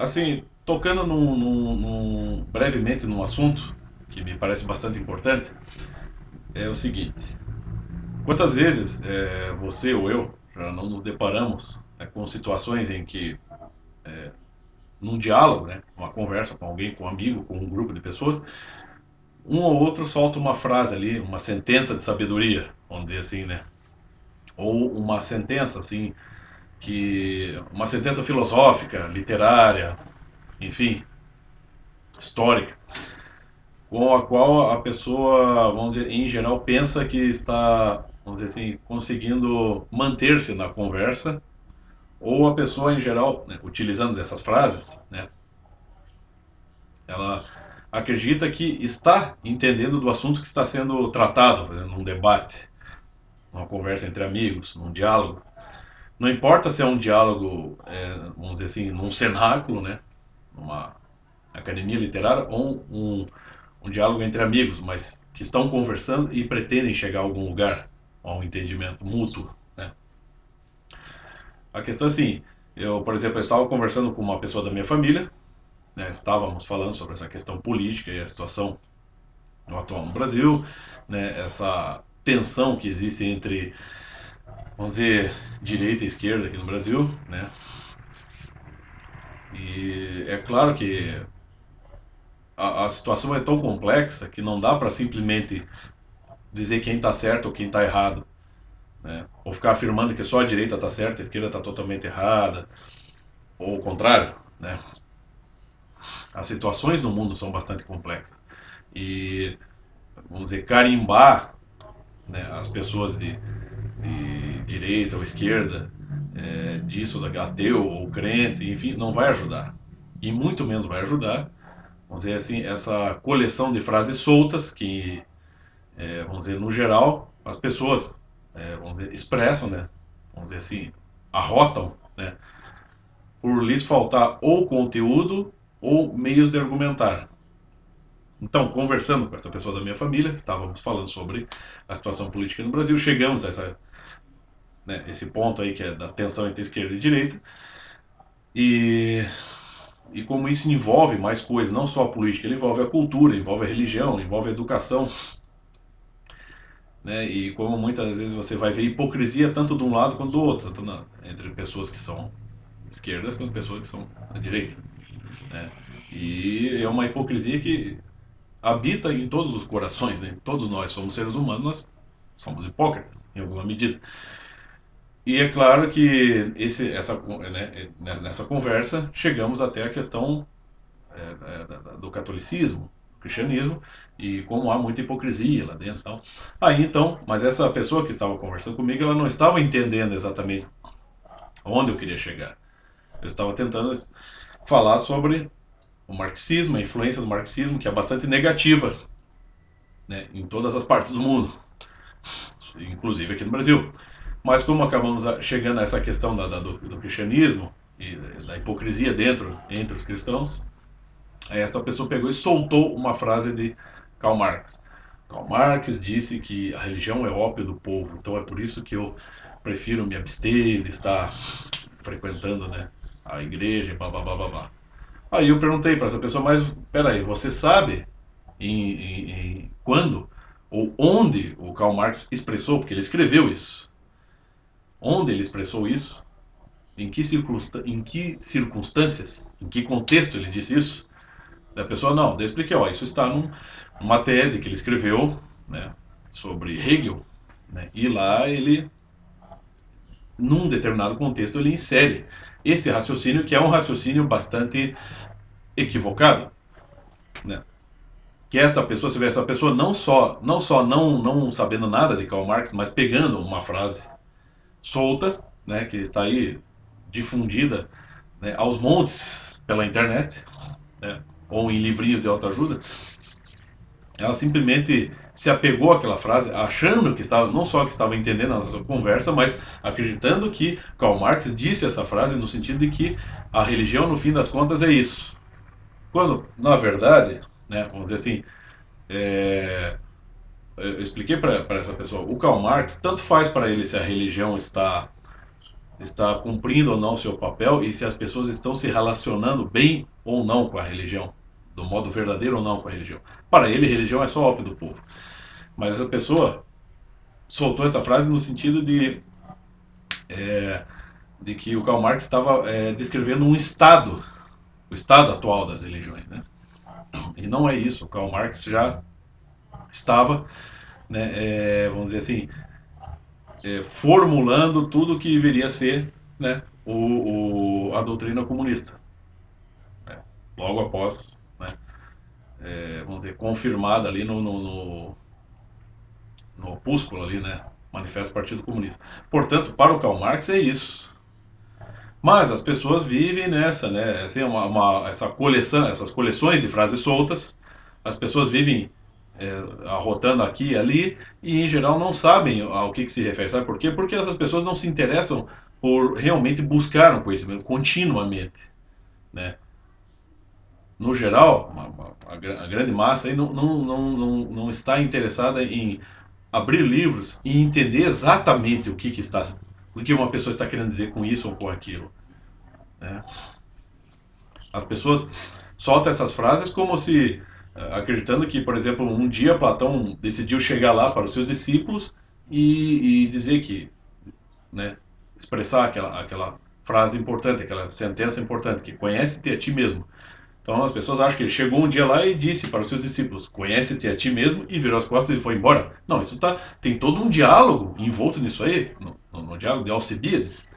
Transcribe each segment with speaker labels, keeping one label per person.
Speaker 1: Assim, tocando brevemente num assunto que me parece bastante importante, é o seguinte: quantas vezes você ou eu já não nos deparamos, né, com situações em que, num diálogo, né, uma conversa com alguém, com um amigo, com um grupo de pessoas, um ou outro solta uma frase ali, uma sentença de sabedoria, vamos dizer assim, né? Ou uma sentença assim uma sentença filosófica, literária, enfim, histórica, com a qual a pessoa, vamos dizer, em geral, pensa que está, vamos dizer assim, conseguindo manter-se na conversa, ou a pessoa, em geral, né, utilizando dessas frases, né, ela acredita que está entendendo do assunto que está sendo tratado, né, num debate, numa conversa entre amigos, num diálogo. Não importa se é um diálogo, vamos dizer assim, num cenáculo, né, numa academia literária, ou um diálogo entre amigos, mas que estão conversando e pretendem chegar a algum lugar, a um entendimento mútuo, né? A questão é assim, eu, por exemplo, eu estava conversando com uma pessoa da minha família, né, estávamos falando sobre essa questão política e a situação atual no Brasil, né, essa tensão que existe entre, vamos dizer, direita e esquerda aqui no Brasil, né? E é claro que a situação é tão complexa que não dá para simplesmente dizer quem está certo ou quem está errado, né? Ou ficar afirmando que só a direita está certa, a esquerda está totalmente errada, ou o contrário, né? As situações no mundo são bastante complexas e, vamos dizer, carimbar, né, as pessoas de direita ou esquerda, disso, da ateu ou crente, enfim, não vai ajudar. E muito menos vai ajudar, vamos dizer assim, essa coleção de frases soltas que, vamos dizer, no geral, as pessoas, vamos dizer, expressam, né? Vamos dizer assim, arrotam, né? Por lhes faltar ou conteúdo ou meios de argumentar. Então, conversando com essa pessoa da minha família, estávamos falando sobre a situação política no Brasil, chegamos a né, esse ponto aí que é da tensão entre esquerda e direita, e, e como isso envolve mais coisas, não só a política, ele envolve a cultura, envolve a religião, envolve a educação, né, e como muitas vezes você vai ver hipocrisia tanto de um lado quanto do outro, tanto entre pessoas que são esquerdas quanto pessoas que são da direita, né? E é uma hipocrisia que habita em todos os corações, né? Todos nós somos seres humanos, nós somos hipócritas, em alguma medida. E é claro que nessa conversa chegamos até a questão do catolicismo, do cristianismo, e como há muita hipocrisia lá dentro. Tal. Aí então, mas essa pessoa que estava conversando comigo, ela não estava entendendo exatamente onde eu queria chegar. Eu estava tentando falar sobre o marxismo, a influência do marxismo, que é bastante negativa, né, em todas as partes do mundo, inclusive aqui no Brasil. Mas como acabamos chegando a essa questão do cristianismo e da hipocrisia entre os cristãos, essa pessoa pegou e soltou uma frase de Karl Marx. Karl Marx disse que a religião é ópio do povo, então é por isso que eu prefiro me abster de estar frequentando, né, a igreja, blá blá blá blá blá. Aí eu perguntei para essa pessoa, mas peraí, você sabe em quando ou onde o Karl Marx expressou, porque ele escreveu isso, onde ele expressou isso, em que circunstâncias, em que contexto ele disse isso? Da pessoa, não, daí eu expliquei, ó, isso está numa tese que ele escreveu, né, sobre Hegel, né, e lá ele, num determinado contexto, ele insere esse raciocínio, que é um raciocínio bastante equivocado, né, que esta pessoa, você vê, essa pessoa não sabendo nada de Karl Marx, mas pegando uma frase solta, né, que está aí difundida, né, aos montes pela internet, né, ou em livrinhos de autoajuda, ela simplesmente se apegou àquela frase, achando que estava, não só que estava entendendo a nossa conversa, mas acreditando que Karl Marx disse essa frase no sentido de que a religião, no fim das contas, é isso. Quando, na verdade, né, vamos dizer assim, é, eu expliquei para essa pessoa, o Karl Marx, tanto faz para ele se a religião está está cumprindo ou não o seu papel e se as pessoas estão se relacionando bem ou não com a religião, do modo verdadeiro ou não com a religião. Para ele, religião é só ópio do povo. Mas essa pessoa soltou essa frase no sentido de que o Karl Marx estava descrevendo um estado, o estado atual das religiões, né? E não é isso. O Karl Marx já estava, né, vamos dizer assim, formulando tudo o que viria a ser, né, a doutrina comunista. Logo após, né, vamos dizer, confirmada ali no opúsculo ali, né, Manifesto do Partido Comunista. Portanto, para o Karl Marx é isso. Mas as pessoas vivem nessa, né, assim, essa coleção, essas coleções de frases soltas, as pessoas vivem arrotando aqui e ali e em geral não sabem ao que se refere. Sabe por quê? Porque essas pessoas não se interessam por realmente buscar um conhecimento continuamente, né? No geral, a grande massa aí não está interessada em abrir livros e entender exatamente o que uma pessoa está querendo dizer com isso ou com aquilo, né? As pessoas soltam essas frases como se acreditando que, por exemplo, um dia Platão decidiu chegar lá para os seus discípulos e dizer que, né, expressar aquela frase importante, aquela sentença importante, que conhece-te a ti mesmo. Então as pessoas acham que ele chegou um dia lá e disse para os seus discípulos, conhece-te a ti mesmo, e virou as costas e foi embora. Não, tem todo um diálogo envolto nisso aí, no diálogo de Alcibiades,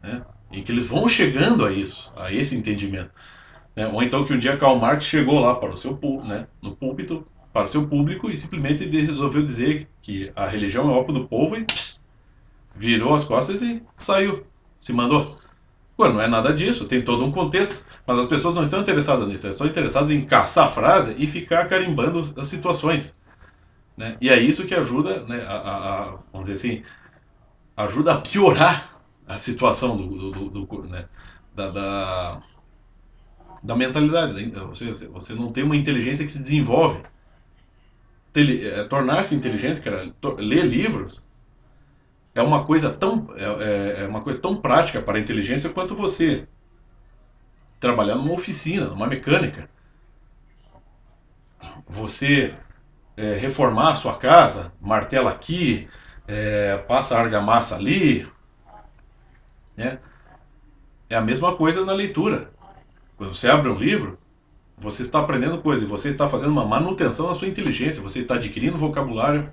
Speaker 1: né, em que eles vão chegando a isso, a esse entendimento. Né? Ou então que um dia Karl Marx chegou lá para o seu, né, no púlpito, para o seu público e simplesmente resolveu dizer que a religião é ópio do povo e virou as costas e saiu, se mandou. Pô, não é nada disso, tem todo um contexto, mas as pessoas não estão interessadas nisso, elas estão interessadas em caçar a frase e ficar carimbando as situações. Né? E é isso que ajuda, né, vamos dizer assim, ajuda a piorar a situação né, da, da mentalidade. Você não tem uma inteligência que se desenvolve. Tornar-se inteligente, cara, ler livros é uma coisa tão prática para a inteligência quanto você trabalhar numa oficina, numa mecânica. Você reformar a sua casa, martela aqui, passa argamassa ali, né? É a mesma coisa na leitura. Quando você abre um livro, você está aprendendo coisas, você está fazendo uma manutenção da sua inteligência, você está adquirindo vocabulário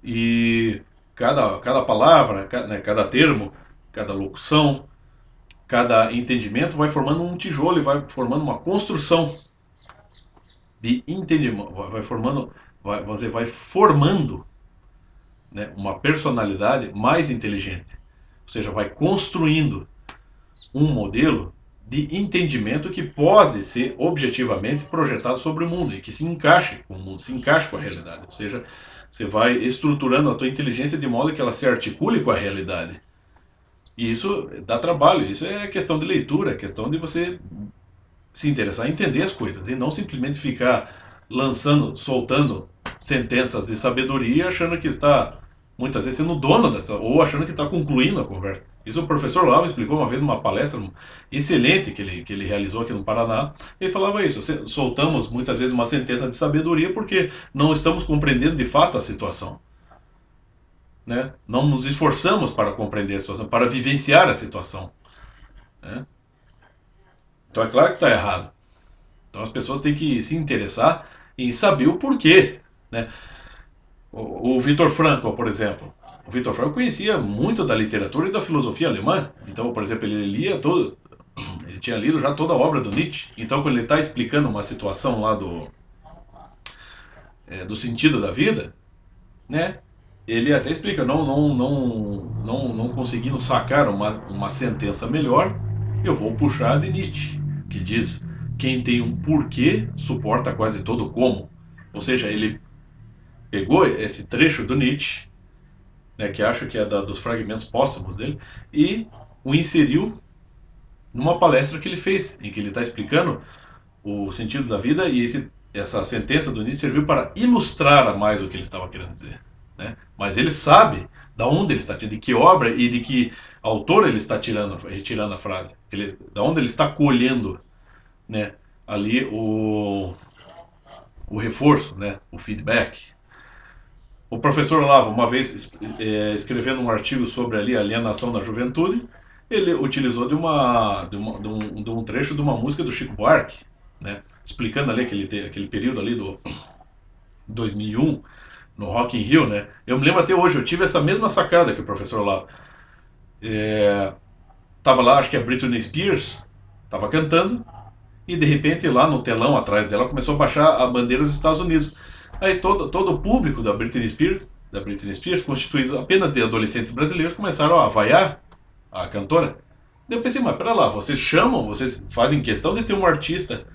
Speaker 1: e cada palavra, né, cada termo, cada locução, cada entendimento vai formando um tijolo e vai formando uma construção de entendimento, você vai formando, né, uma personalidade mais inteligente, ou seja, vai construindo um modelo de entendimento que pode ser objetivamente projetado sobre o mundo e que se encaixe com o mundo, se encaixe com a realidade. Ou seja, você vai estruturando a tua inteligência de modo que ela se articule com a realidade. E isso dá trabalho, isso é questão de leitura, é questão de você se interessar em entender as coisas e não simplesmente ficar soltando sentenças de sabedoria achando que está muitas vezes sendo dono dessa, ou achando que está concluindo a conversa. Isso o professor Lava explicou uma vez numa palestra excelente que ele realizou aqui no Paraná. Ele falava isso, soltamos muitas vezes uma sentença de sabedoria porque não estamos compreendendo de fato a situação. Né? Não nos esforçamos para compreender a situação, para vivenciar a situação. Né? Então é claro que está errado. Então as pessoas têm que se interessar em saber o porquê. Né? O Viktor Frankl, por exemplo. O Viktor Frankl conhecia muito da literatura e da filosofia alemã. Então, por exemplo, ele tinha lido já toda a obra do Nietzsche. Então, quando ele está explicando uma situação lá do sentido da vida, né? Ele até explica, não conseguindo sacar uma sentença melhor, eu vou puxar de Nietzsche, que diz: quem tem um porquê suporta quase todo como. Ou seja, ele pegou esse trecho do Nietzsche, né, que acho que é dos fragmentos póstumos dele, e o inseriu numa palestra que ele fez, em que ele está explicando o sentido da vida, e essa sentença do Nietzsche serviu para ilustrar mais o que ele estava querendo dizer. Né? Mas ele sabe Da onde ele está tirando, de que obra e de que autor ele está retirando a frase, da onde ele está colhendo, né, ali o reforço, né, o feedback. O professor Olavo, uma vez escrevendo um artigo sobre ali a alienação da juventude, ele utilizou de um trecho de uma música do Chico Buarque, né, explicando ali aquele período ali do 2001, no Rock in Rio, né? Eu me lembro até hoje, eu tive essa mesma sacada que o professor Olavo. Tava lá, acho que a Britney Spears, tava cantando, e de repente lá no telão atrás dela começou a baixar a bandeira dos Estados Unidos. Aí todo o público da Britney Spears, constituído apenas de adolescentes brasileiros, começaram a vaiar a cantora. Daí eu pensei, mas pera lá, vocês fazem questão de ter um artista,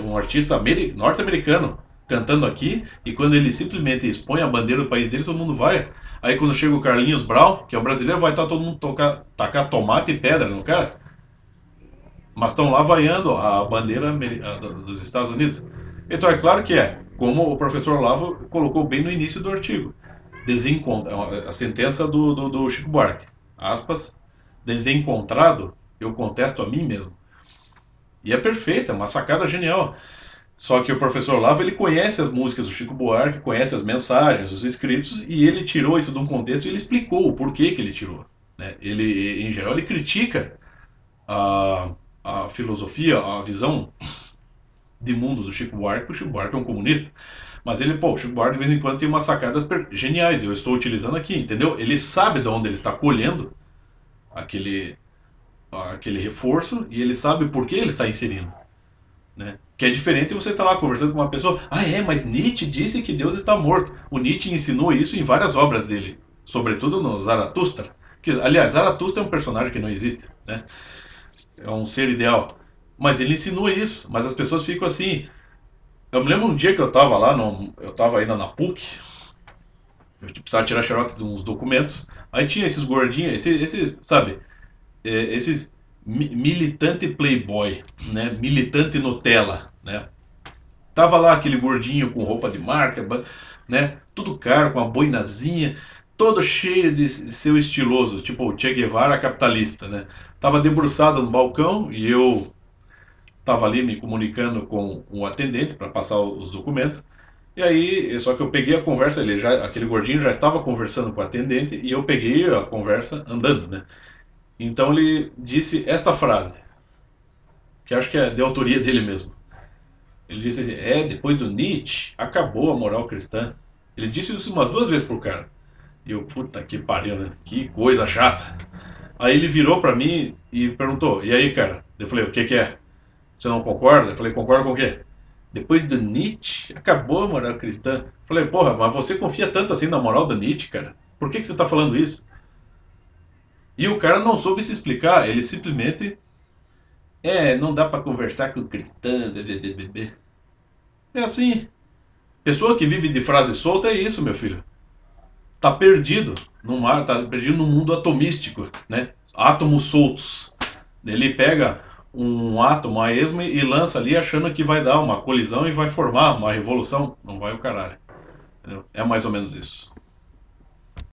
Speaker 1: um artista norte-americano cantando aqui, e quando ele simplesmente expõe a bandeira do país dele, todo mundo vai. Aí quando chega o Carlinhos Brown, que é o brasileiro, vai estar todo mundo tacar tomate e pedra no cara. Mas estão lá vaiando a bandeira dos Estados Unidos. Então é claro que como o professor Olavo colocou bem no início do artigo, a sentença do Chico Buarque, aspas, desencontrado, eu contesto a mim mesmo. E é perfeita, é uma sacada genial. Só que o professor Olavo, ele conhece as músicas do Chico Buarque, conhece as mensagens, os escritos, e ele tirou isso de um contexto e ele explicou o porquê que ele tirou. Né? Ele, em geral, ele critica a, a filosofia, a visão de mundo do Chico Buarque. O Chico Buarque é um comunista, mas o Chico Buarque de vez em quando tem umas sacadas geniais, e eu estou utilizando aqui, entendeu? Ele sabe de onde ele está colhendo aquele, aquele reforço, e ele sabe por que ele está inserindo. Né? Que é diferente você estar lá conversando com uma pessoa, mas Nietzsche disse que Deus está morto. O Nietzsche ensinou isso em várias obras dele, sobretudo no Zaratustra. Que, aliás, Zaratustra é um personagem que não existe, né? É um ser ideal. Mas ele ensinou isso, mas as pessoas ficam assim. Eu me lembro um dia que eu estava lá, eu estava ainda na PUC, eu precisava tirar xerox de uns documentos, aí tinha esses gordinhos, sabe, esses militante playboy, né, militante Nutella, né, tava lá aquele gordinho com roupa de marca, né, tudo caro, com uma boinazinha, todo cheio de seu estiloso, tipo o Che Guevara capitalista, né, tava debruçado no balcão e eu tava ali me comunicando com o atendente para passar os documentos. E aí, só que eu peguei a conversa, aquele gordinho já estava conversando com o atendente e eu peguei a conversa andando, né? Então ele disse esta frase, que acho que é de autoria dele mesmo. Ele disse assim: depois do Nietzsche, acabou a moral cristã. Ele disse isso umas duas vezes pro cara. E eu, puta que pariu, né? Que coisa chata. Aí ele virou pra mim e perguntou: e aí, cara? Eu falei: o que que é? Você não concorda? Eu falei: concorda com o quê? Depois do Nietzsche, acabou a moral cristã. Eu falei: porra, mas você confia tanto assim na moral do Nietzsche, cara? Por que você tá falando isso? E o cara não soube se explicar, ele simplesmente. Não dá pra conversar com cristã, bebê. É assim. Pessoa que vive de frase solta é isso, meu filho. Tá perdido no mar, tá perdido no mundo atomístico, né? Átomos soltos. Ele pega um átomo a esmo e lança ali achando que vai dar uma colisão e vai formar uma revolução. Não vai o caralho. Entendeu? É mais ou menos isso.